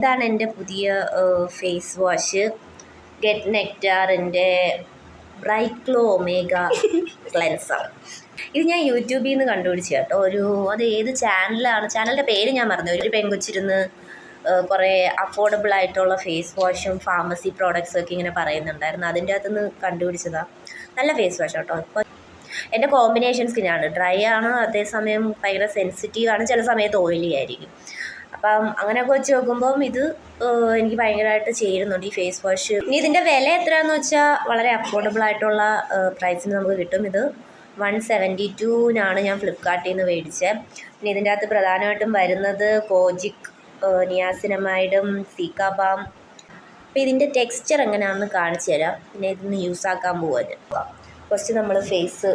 ഇതാണ് എൻ്റെ പുതിയ ഫേസ് വാഷ് ഗെറ്റ് നെക്റ്റാറിൻ്റെ ബ്രൈറ്റ് ഗ്ലോ ഒമേഗ ക്ലെൻസർ. ഇത് ഞാൻ യൂട്യൂബിൽ നിന്ന് കണ്ടുപിടിച്ച കേട്ടോ. അത് ഏത് ചാനലിൻ്റെ പേര് ഞാൻ മറന്നു. ഒരു പെൺകൊച്ചിരുന്ന് കുറേ അഫോർഡബിൾ ആയിട്ടുള്ള ഫേസ് വാഷും ഫാർമസി പ്രോഡക്ട്സും ഒക്കെ ഇങ്ങനെ പറയുന്നുണ്ടായിരുന്നു. അതിൻ്റെ അകത്തുനിന്ന് കണ്ടുപിടിച്ചതാണ്. നല്ല ഫേസ് വാഷ് കേട്ടോ. ഇപ്പോൾ എൻ്റെ കോമ്പിനേഷൻ സ്കിന്നാണ്. ഡ്രൈ ആണ്, അതേസമയം ഭയങ്കര സെൻസിറ്റീവാണ്, ചില സമയത്ത് ഓയിലി ആയിരിക്കും. അപ്പം അങ്ങനെയൊക്കെ വെച്ച് നോക്കുമ്പം ഇത് എനിക്ക് ഭയങ്കരമായിട്ട് ചേരുന്നുണ്ട് ഈ ഫേസ് വാഷ്. ഇനി ഇതിൻ്റെ വില എത്രയാണെന്ന് വെച്ചാൽ വളരെ അഫോർഡബിൾ ആയിട്ടുള്ള പ്രൈസിന് നമുക്ക് കിട്ടും. ഇത് 172-നാണ് ഞാൻ ഫ്ലിപ്കാർട്ടിൽ നിന്ന് മേടിച്ചത്. പിന്നെ ഇതിൻ്റെ അകത്ത് പ്രധാനമായിട്ടും വരുന്നത് കോജിക്, നിയാസിനമൈഡും, സീക്കാബാം. അപ്പോൾ ഇതിൻ്റെ ടെക്സ്ചർ എങ്ങനെയാണെന്ന് കാണിച്ചു തരാം. പിന്നെ ഇതിന്ന് യൂസ് ആക്കാൻ പോകാൻ ഫസ്റ്റ് നമ്മൾ ഫേസ്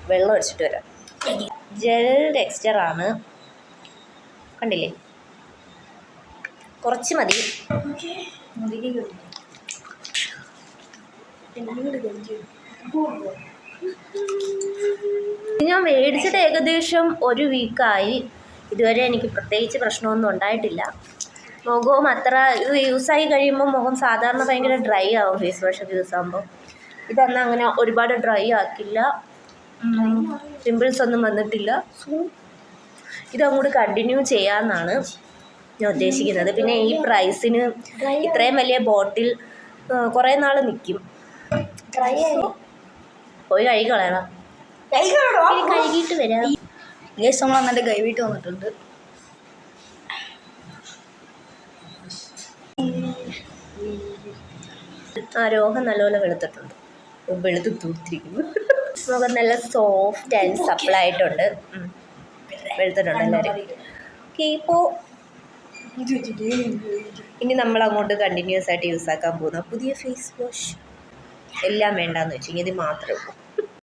വെള്ളം ഒഴിച്ചിട്ട് വരാം. ജെൽ ടെക്സ്ചറാണ്, കണ്ടില്ലേ? കുറച്ച് മതി. ഞാൻ മേടിച്ചിട്ട് ഏകദേശം 1 വീക്കായി. ഇതുവരെ എനിക്ക് പ്രത്യേകിച്ച് പ്രശ്നമൊന്നും ഉണ്ടായിട്ടില്ല. മുഖവും അത്ര ഇത് യൂസായി കഴിയുമ്പോൾ മുഖം സാധാരണ ഭയങ്കര ഡ്രൈ ആവും ഫേസ് വാഷൊക്കെ യൂസ് ആകുമ്പോൾ. ഇതന്ന് അങ്ങനെ ഒരുപാട് ഡ്രൈ ആക്കില്ല, പിമ്പിൾസ് ഒന്നും വന്നിട്ടില്ല. സോ ഇതങ്ങോട്ട് കണ്ടിന്യൂ ചെയ്യാമെന്നാണ് ഞാൻ ഉദ്ദേശിക്കുന്നത്. പിന്നെ ഈ പ്രൈസിന് ഇത്രയും വലിയ ബോട്ടിൽ കുറേ നാൾ നിൽക്കും. പോയി കഴുകിക്കളയണം. കഴുകിയിട്ട് വരാം. നമ്മൾ അന്നെ കൈവിട്ട് വന്നിട്ടുണ്ട്. രോഗം നല്ലപോലെ വെളുത്തിട്ടുണ്ട്, വെളുത്ത് തൂത്തിരിക്കുന്നു. മുഖം നല്ല സോഫ്റ്റ് ആൻഡ് സപ്പിളായിട്ടുണ്ട്, വെളുത്തിട്ടുണ്ട് എല്ലാവരും. ഓക്കെ, ഇപ്പോൾ ഇനി നമ്മൾ അങ്ങോട്ട് കണ്ടിന്യൂസ് ആയിട്ട് യൂസ് ആക്കാൻ പോകുന്ന പുതിയ ഫേസ് വാഷ്. എല്ലാം വേണ്ടാന്ന് വെച്ചു, ഇത് മാത്രമേ ഉള്ളൂ.